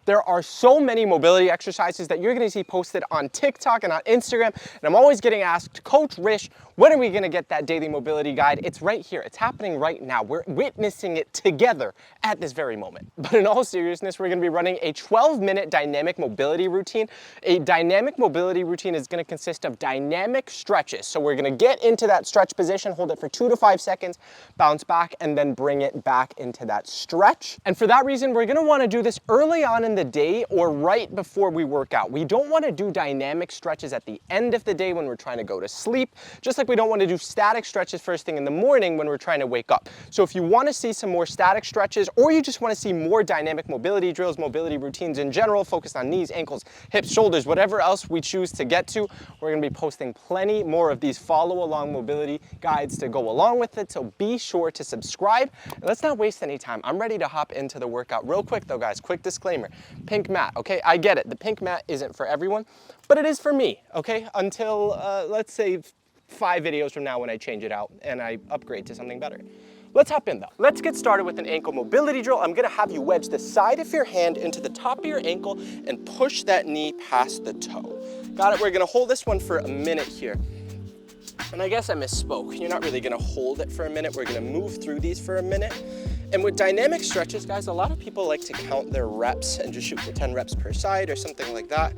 There are so many mobility exercises that you're gonna see posted on TikTok and on Instagram, and I'm always getting asked, Coach Rish, when are we gonna get that daily mobility guide? It's right here, it's happening right now. We're witnessing it together at this very moment. But in all seriousness, we're gonna be running a 12-minute dynamic mobility routine. A dynamic mobility routine is gonna consist of dynamic stretches. So we're gonna get into that stretch position, hold it for 2 to 5 seconds, bounce back, and then bring it back into that stretch. And for that reason, we're gonna wanna do this early on in the day or right before we work out. We don't want to do dynamic stretches at the end of the day when we're trying to go to sleep, just like we don't want to do static stretches first thing in the morning when we're trying to wake up. So if you want to see some more static stretches, or you just want to see more dynamic mobility drills, mobility routines in general, focused on knees, ankles, hips, shoulders, whatever else we choose to get to, we're going to be posting plenty more of these follow along mobility guides to go along with it. So be sure to subscribe. And let's not waste any time. I'm ready to hop into the workout real quick though, guys. Quick disclaimer. Pink mat, okay? I get it. The pink mat isn't for everyone, but it is for me, okay? Until, let's say, 5 videos from now when I change it out and I upgrade to something better. Let's hop in though. Let's get started with an ankle mobility drill. I'm gonna have you wedge the side of your hand into the top of your ankle and push that knee past the toe. Got it? We're gonna hold this one for a minute here. And I guess I misspoke. You're not really gonna hold it for a minute. We're gonna move through these for a minute. And with dynamic stretches, guys, a lot of people like to count their reps and just shoot for 10 reps per side or something like that.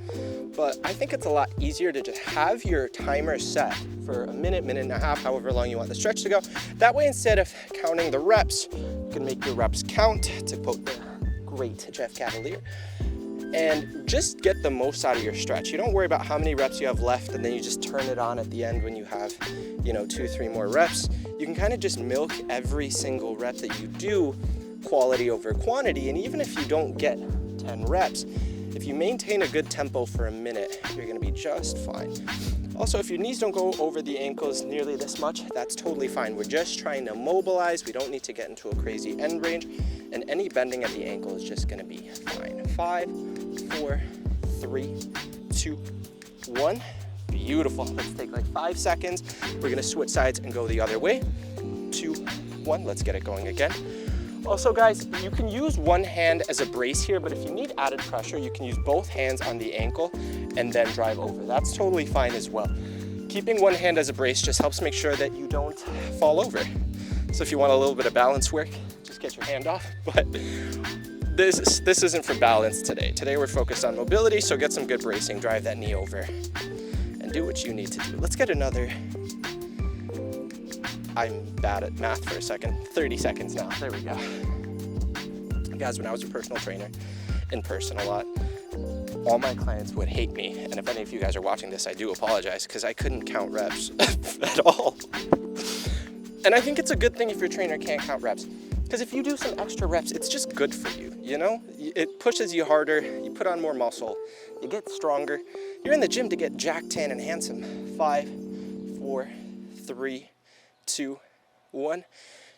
But I think it's a lot easier to just have your timer set for a minute, minute and a half, however long you want the stretch to go. That way, instead of counting the reps, you can make your reps count, to quote the great Jeff Cavalier, and just get the most out of your stretch. You don't worry about how many reps you have left and then you just turn it on at the end when you have, 2, 3 more reps. You can kind of just milk every single rep that you do, quality over quantity. And even if you don't get 10 reps, if you maintain a good tempo for a minute, you're gonna be just fine. Also, if your knees don't go over the ankles nearly this much, that's totally fine. We're just trying to mobilize. We don't need to get into a crazy end range, and any bending at the ankle is just gonna be fine. 5, 4, 3, 2, 1. Beautiful. Let's take like 5 seconds. We're gonna switch sides and go the other way. 2, 1. Let's get it going again. Also, guys, you can use one hand as a brace here, but if you need added pressure, you can use both hands on the ankle and then drive over. That's totally fine as well. Keeping one hand as a brace just helps make sure that you don't fall over. So if you want a little bit of balance work, just get your hand off. But this isn't for balance today. Today we're focused on mobility, so get some good bracing, drive that knee over, and do what you need to do. Let's get another, I'm bad at math for a second, 30 seconds now. There we go. Guys, when I was a personal trainer in person a lot, all my clients would hate me. And if any of you guys are watching this, I do apologize because I couldn't count reps at all. And I think it's a good thing if your trainer can't count reps, because if you do some extra reps, it's just good for you, It pushes you harder, you put on more muscle, you get stronger. You're in the gym to get jacked, tan, and handsome. 5, 4, 3, 2, 1,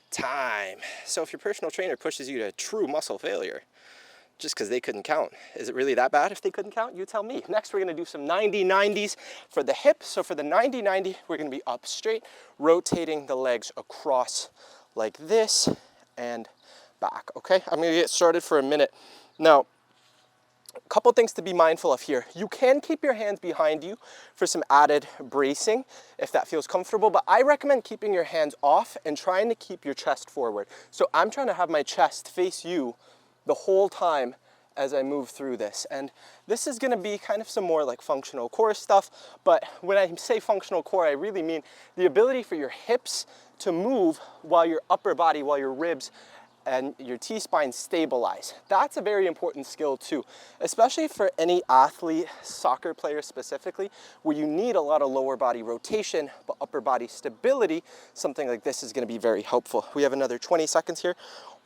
time. So if your personal trainer pushes you to true muscle failure just because they couldn't count, is it really that bad if they couldn't count? You tell me. Next, we're gonna do some 90-90s for the hip. So for the 90-90, we're gonna be up straight, rotating the legs across like this and back, okay? I'm gonna get started for a minute. Now, a couple things to be mindful of here. You can keep your hands behind you for some added bracing if that feels comfortable, but I recommend keeping your hands off and trying to keep your chest forward. So I'm trying to have my chest face you the whole time as I move through this. And this is gonna be kind of some more like functional core stuff, but when I say functional core, I really mean the ability for your hips to move while your upper body, while your ribs and your T-spine stabilize. That's a very important skill too, especially for any athlete, soccer player specifically, where you need a lot of lower body rotation, but upper body stability. Something like this is gonna be very helpful. We have another 20 seconds here,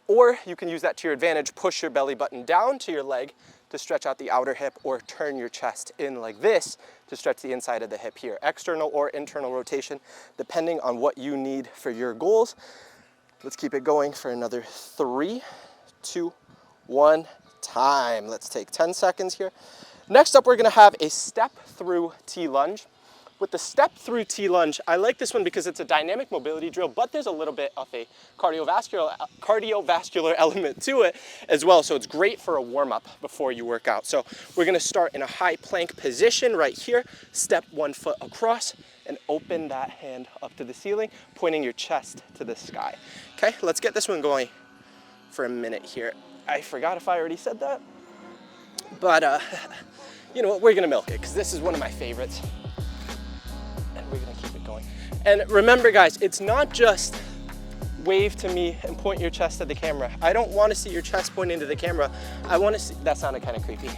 or you can use that to your advantage. Push your belly button down to your leg to stretch out the outer hip, or turn your chest in like this to stretch the inside of the hip here. External or internal rotation, depending on what you need for your goals. Let's keep it going for another 3, 2, 1, time. Let's take 10 seconds here. Next up, we're gonna have a step through T-Lunge. With the step through T-Lunge, I like this one because it's a dynamic mobility drill, but there's a little bit of a cardiovascular element to it as well. So it's great for a warm-up before you work out. So we're gonna start in a high plank position right here, step 1 foot across, and open that hand up to the ceiling, pointing your chest to the sky. Okay, let's get this one going for a minute here. I forgot if I already said that, but you know what, we're gonna milk it because this is one of my favorites. And we're gonna keep it going. And remember guys, it's not just wave to me and point your chest at the camera. I don't wanna see your chest pointing to the camera. I wanna see, that sounded kind of creepy.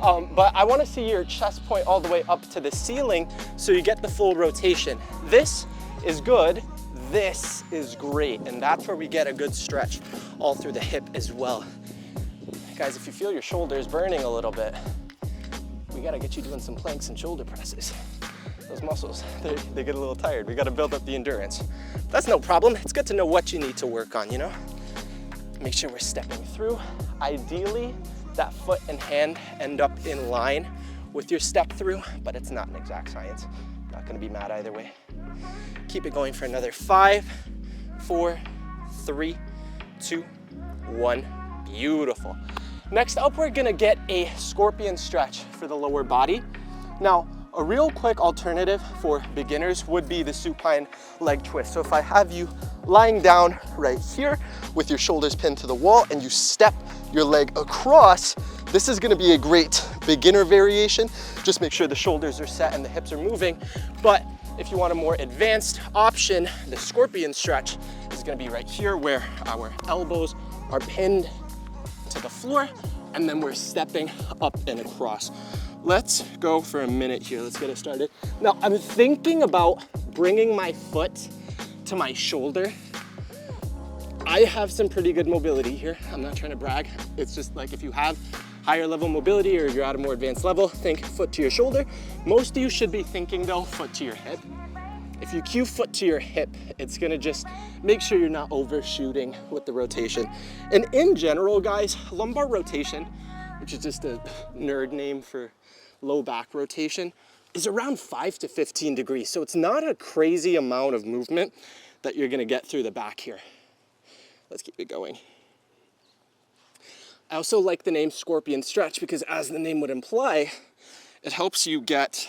But I wanna see your chest point all the way up to the ceiling so you get the full rotation. This is good, this is great, and that's where we get a good stretch all through the hip as well. Guys, if you feel your shoulders burning a little bit, we gotta get you doing some planks and shoulder presses. Those muscles, they get a little tired. We gotta build up the endurance. That's no problem. It's good to know what you need to work on, you know? Make sure we're stepping through. Ideally, that foot and hand end up in line with your step through, but it's not an exact science. Not gonna be mad either way. Keep it going for another 5, 4, 3, 2, 1. Beautiful. Next up, we're gonna get a scorpion stretch for the lower body. Now, a real quick alternative for beginners would be the supine leg twist. So if I have you lying down right here with your shoulders pinned to the wall and you step your leg across, this is gonna be a great beginner variation. Just make sure the shoulders are set and the hips are moving. But if you want a more advanced option, the scorpion stretch is gonna be right here where our elbows are pinned to the floor, and then we're stepping up and across. Let's go for a minute here. Let's get it started. Now, I'm thinking about bringing my foot to my shoulder. I have some pretty good mobility here. I'm not trying to brag. It's just like if you have higher level mobility or you're at a more advanced level, think foot to your shoulder. Most of you should be thinking though, foot to your hip. If you cue foot to your hip, it's gonna just make sure you're not overshooting with the rotation. And in general, guys, lumbar rotation, which is just a nerd name for low back rotation, is around 5 to 15 degrees. So it's not a crazy amount of movement that you're gonna get through the back here. Let's keep it going. I also like the name Scorpion Stretch because as the name would imply, it helps you get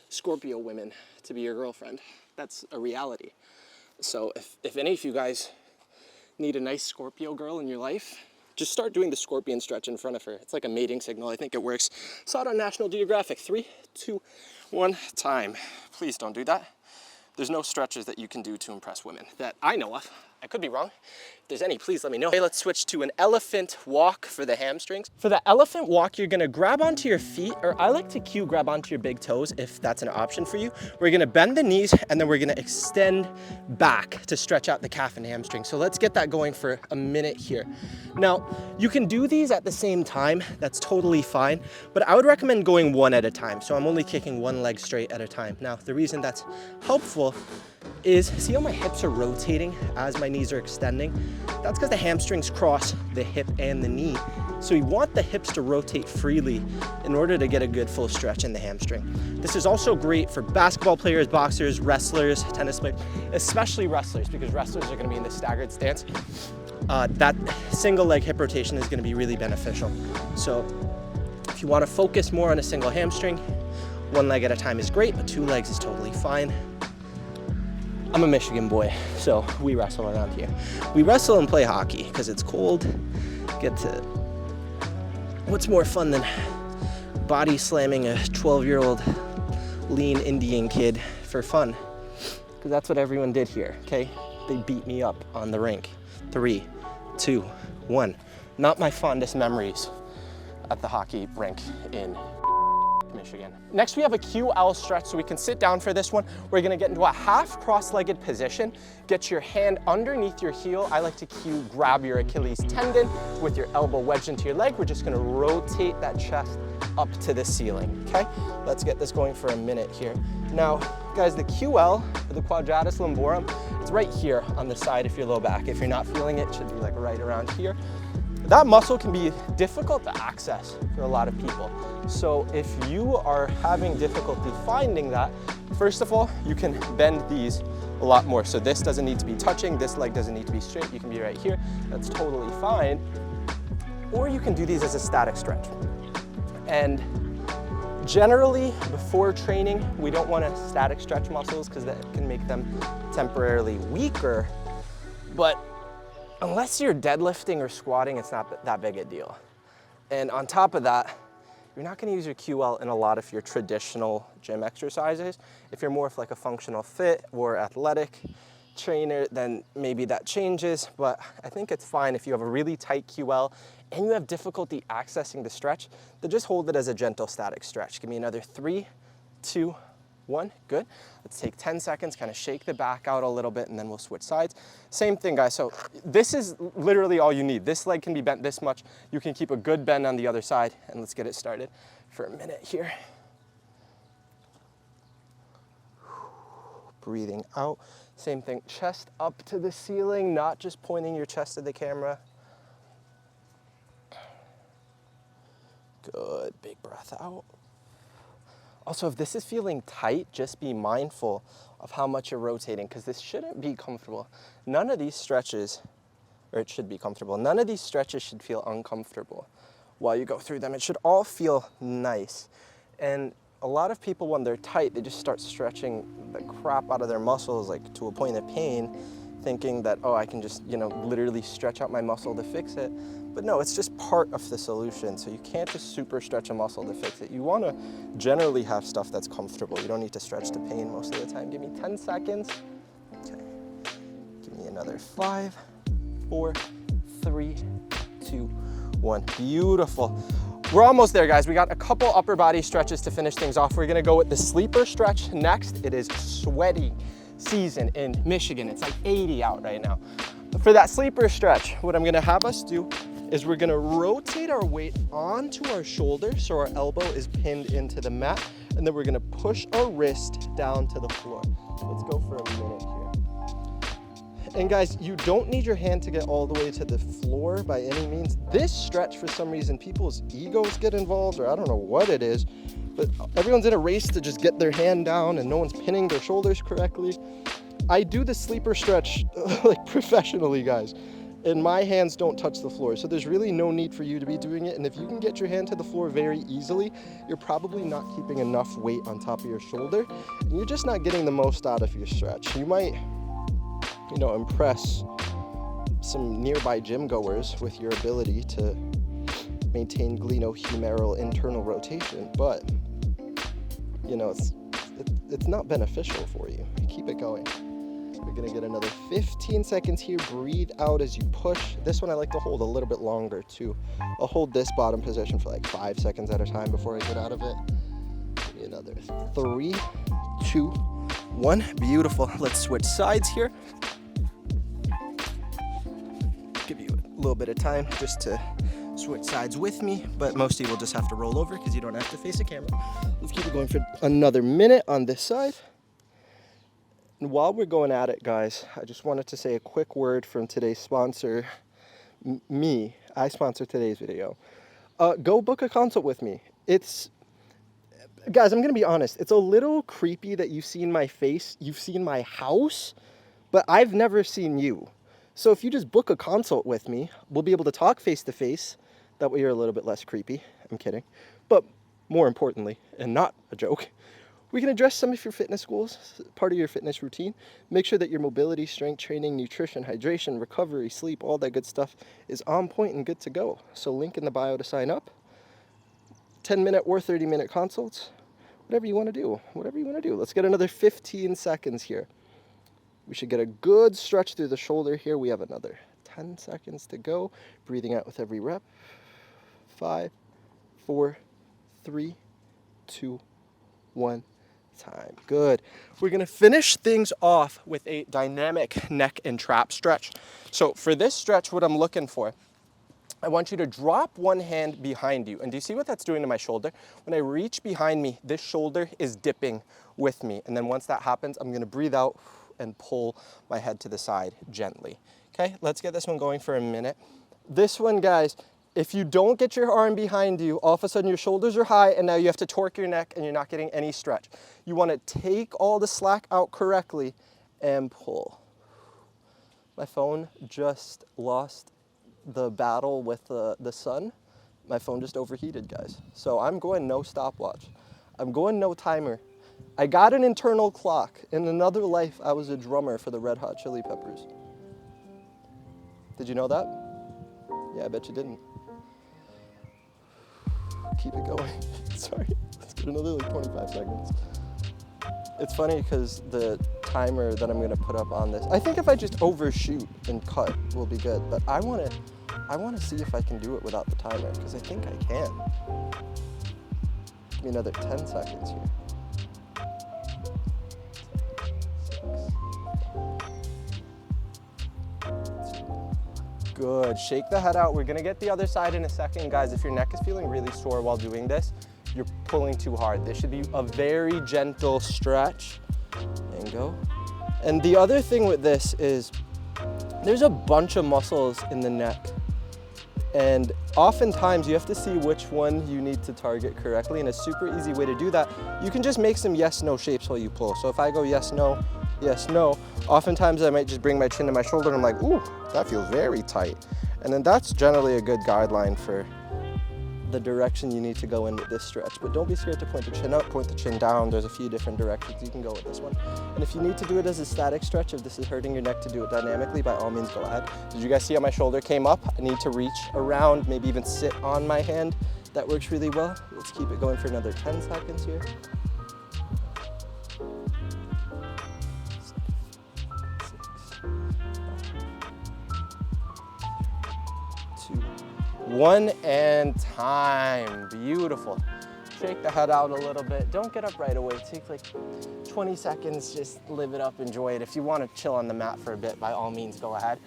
Scorpio women to be your girlfriend. That's a reality. So if any of you guys need a nice Scorpio girl in your life, just start doing the scorpion stretch in front of her. It's like a mating signal. I think it works. Saw it on National Geographic. 3, 2, 1, time. Please don't do that. There's no stretches that you can do to impress women that I know of. I could be wrong. If there's any, please let me know. Okay, let's switch to an elephant walk for the hamstrings. For the elephant walk, you're gonna grab onto your feet, or I like to cue grab onto your big toes if that's an option for you. We're gonna bend the knees and then we're gonna extend back to stretch out the calf and hamstring. So let's get that going for a minute here. Now, you can do these at the same time. That's totally fine, but I would recommend going one at a time. So I'm only kicking one leg straight at a time. Now, the reason that's helpful is, see how my hips are rotating as my knees are extending? That's because the hamstrings cross the hip and the knee. So we want the hips to rotate freely in order to get a good full stretch in the hamstring. This is also great for basketball players, boxers, wrestlers, tennis players, especially wrestlers, because wrestlers are gonna be in the staggered stance. That single leg hip rotation is gonna be really beneficial. So if you wanna focus more on a single hamstring, one leg at a time is great, but 2 legs is totally fine. I'm a Michigan boy, so we wrestle around here. We wrestle and play hockey because it's cold. What's more fun than body slamming a 12-year-old lean Indian kid for fun? Because that's what everyone did here, okay? They beat me up on the rink. 3, 2, 1. Not my fondest memories at the hockey rink in Michigan. Next, we have a QL stretch, so we can sit down for this one. We're gonna get into a half cross-legged position. Get your hand underneath your heel. I like to grab your Achilles tendon with your elbow wedged into your leg. We're just gonna rotate that chest up to the ceiling, okay? Let's get this going for a minute here. Now, guys, the QL, or the quadratus lumborum, it's right here on the side of your low back. If you're not feeling it, it should be like right around here. that muscle can be difficult to access for a lot of people. So if you are having difficulty finding that, first of all, you can bend these a lot more. So this doesn't need to be touching, this leg doesn't need to be straight, you can be right here, that's totally fine. Or you can do these as a static stretch. And generally, before training, we don't want to static stretch muscles because that can make them temporarily weaker. But unless you're deadlifting or squatting, it's not that big a deal. And on top of that, you're not going to use your QL in a lot of your traditional gym exercises. If you're more of like a functional fit or athletic trainer, then maybe that changes. But I think it's fine if you have a really tight QL and you have difficulty accessing the stretch, then just hold it as a gentle static stretch. Give me another 3, 2, 1, good. Let's take 10 seconds, kind of shake the back out a little bit, and then we'll switch sides. Same thing, guys. So this is literally all you need. This leg can be bent this much. You can keep a good bend on the other side, and let's get it started for a minute here. Breathing out. Same thing, chest up to the ceiling, not just pointing your chest at the camera. Good, big breath out. Also, if this is feeling tight, just be mindful of how much you're rotating because this shouldn't be comfortable. None of these stretches, or it should be comfortable, none of these stretches should feel uncomfortable while you go through them. It should all feel nice. And a lot of people, when they're tight, they just start stretching the crap out of their muscles, like to a point of pain, thinking that, oh, I can just, literally stretch out my muscle to fix it. But no, it's just part of the solution. So you can't just super stretch a muscle to fix it. You want to generally have stuff that's comfortable. You don't need to stretch to pain most of the time. Give me 10 seconds. Okay. Give me another 5, 4, 3, 2, 1. Beautiful. We're almost there, guys. We got a couple upper body stretches to finish things off. We're gonna go with the sleeper stretch next. It is sweaty season in Michigan. It's like 80 out right now. For that sleeper stretch, what I'm gonna have us do is we're gonna rotate our weight onto our shoulder so our elbow is pinned into the mat, and then we're gonna push our wrist down to the floor. Let's go for a minute here. And guys, you don't need your hand to get all the way to the floor by any means. This stretch, for some reason, people's egos get involved, or I don't know what it is, but everyone's in a race to just get their hand down and no one's pinning their shoulders correctly. I do the sleeper stretch like professionally, guys, and my hands don't touch the floor. So there's really no need for you to be doing it. And if you can get your hand to the floor very easily, you're probably not keeping enough weight on top of your shoulder. And you're just not getting the most out of your stretch. You might, impress some nearby gym goers with your ability to maintain glenohumeral internal rotation, but it's not beneficial for you. Keep it going. We're gonna get another 15 seconds here. Breathe out as you push. This one I like to hold a little bit longer too. I'll hold this bottom position for like 5 seconds at a time before I get out of it. Give me another 3, 2, 1. Beautiful. Let's switch sides here. Give you a little bit of time just to switch sides with me, but most of you will just have to roll over because you don't have to face a camera. Let's keep it going for another minute on this side. And while we're going at it, guys, I just wanted to say a quick word from today's sponsor, me. I sponsor today's video. Go book a consult with me. Guys, I'm going to be honest. It's a little creepy that you've seen my face, you've seen my house, but I've never seen you. So if you just book a consult with me, we'll be able to talk face to face. That way you're a little bit less creepy. I'm kidding. But more importantly, and not a joke, we can address some of your fitness goals, part of your fitness routine. Make sure that your mobility, strength training, nutrition, hydration, recovery, sleep, all that good stuff is on point and good to go. So link in the bio to sign up. 10-minute or 30-minute consults. Whatever you want to do. Whatever you want to do. Let's get another 15 seconds here. We should get a good stretch through the shoulder here. We have another 10 seconds to go. Breathing out with every rep. 5, 4, 3, 2, 1. Time. Good. We're going to finish things off with a dynamic neck and trap stretch. So for this stretch, what I'm looking for, I want you to drop one hand behind you. And do you see what that's doing to my shoulder? When I reach behind me, this shoulder is dipping with me. And then once that happens, I'm going to breathe out and pull my head to the side gently. Okay, let's get this one going for a minute. This one, guys, if you don't get your arm behind you, all of a sudden your shoulders are high and now you have to torque your neck and you're not getting any stretch. You want to take all the slack out correctly and pull. My phone just lost the battle with the sun. My phone just overheated, guys. So I'm going no stopwatch. I'm going no timer. I got an internal clock. In another life, I was a drummer for the Red Hot Chili Peppers. Did you know that? Yeah, I bet you didn't. Keep it going. Sorry, let's get another like 25 seconds. It's funny because the timer that I'm gonna put up on this, I think if I just overshoot and cut will be good, but I wanna see if I can do it without the timer, because I think I can. Give me another 10 seconds here. 6, 5. Good, shake the head out. We're gonna get the other side in a second. Guys, if your neck is feeling really sore while doing this, you're pulling too hard. This should be a very gentle stretch. And go. And the other thing with this is there's a bunch of muscles in the neck. And oftentimes you have to see which one you need to target correctly. And a super easy way to do that, you can just make some yes-no shapes while you pull. So if I go yes, no, oftentimes I might just bring my chin to my shoulder and I'm like, ooh, that feels very tight. And then that's generally a good guideline for the direction you need to go in with this stretch. But don't be scared to point the chin up, point the chin down. There's a few different directions you can go with this one. And if you need to do it as a static stretch, if this is hurting your neck to do it dynamically, by all means go ahead. Did you guys see how my shoulder came up? I need to reach around, maybe even sit on my hand. That works really well. Let's keep it going for another 10 seconds here. 1 and time. Beautiful. Shake the head out a little bit. Don't get up right away. Take like 20 seconds. Just live it up, enjoy it. If you want to chill on the mat for a bit, by all means, go ahead.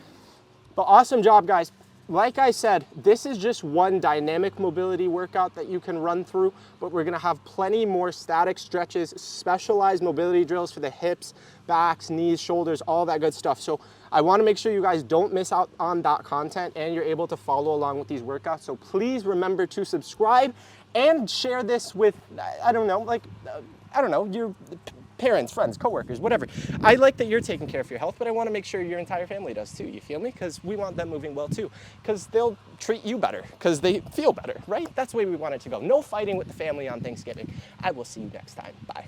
But awesome job, guys. Like I said, this is just one dynamic mobility workout that you can run through, but we're gonna have plenty more static stretches, specialized mobility drills for the hips, backs, knees, shoulders, all that good stuff. So I wanna make sure you guys don't miss out on that content and you're able to follow along with these workouts. So please remember to subscribe and share this with, I don't know, your parents, friends, coworkers, whatever. I like that you're taking care of your health, but I want to make sure your entire family does too. You feel me? Because we want them moving well too. Because they'll treat you better. Because they feel better, right? That's the way we want it to go. No fighting with the family on Thanksgiving. I will see you next time. Bye.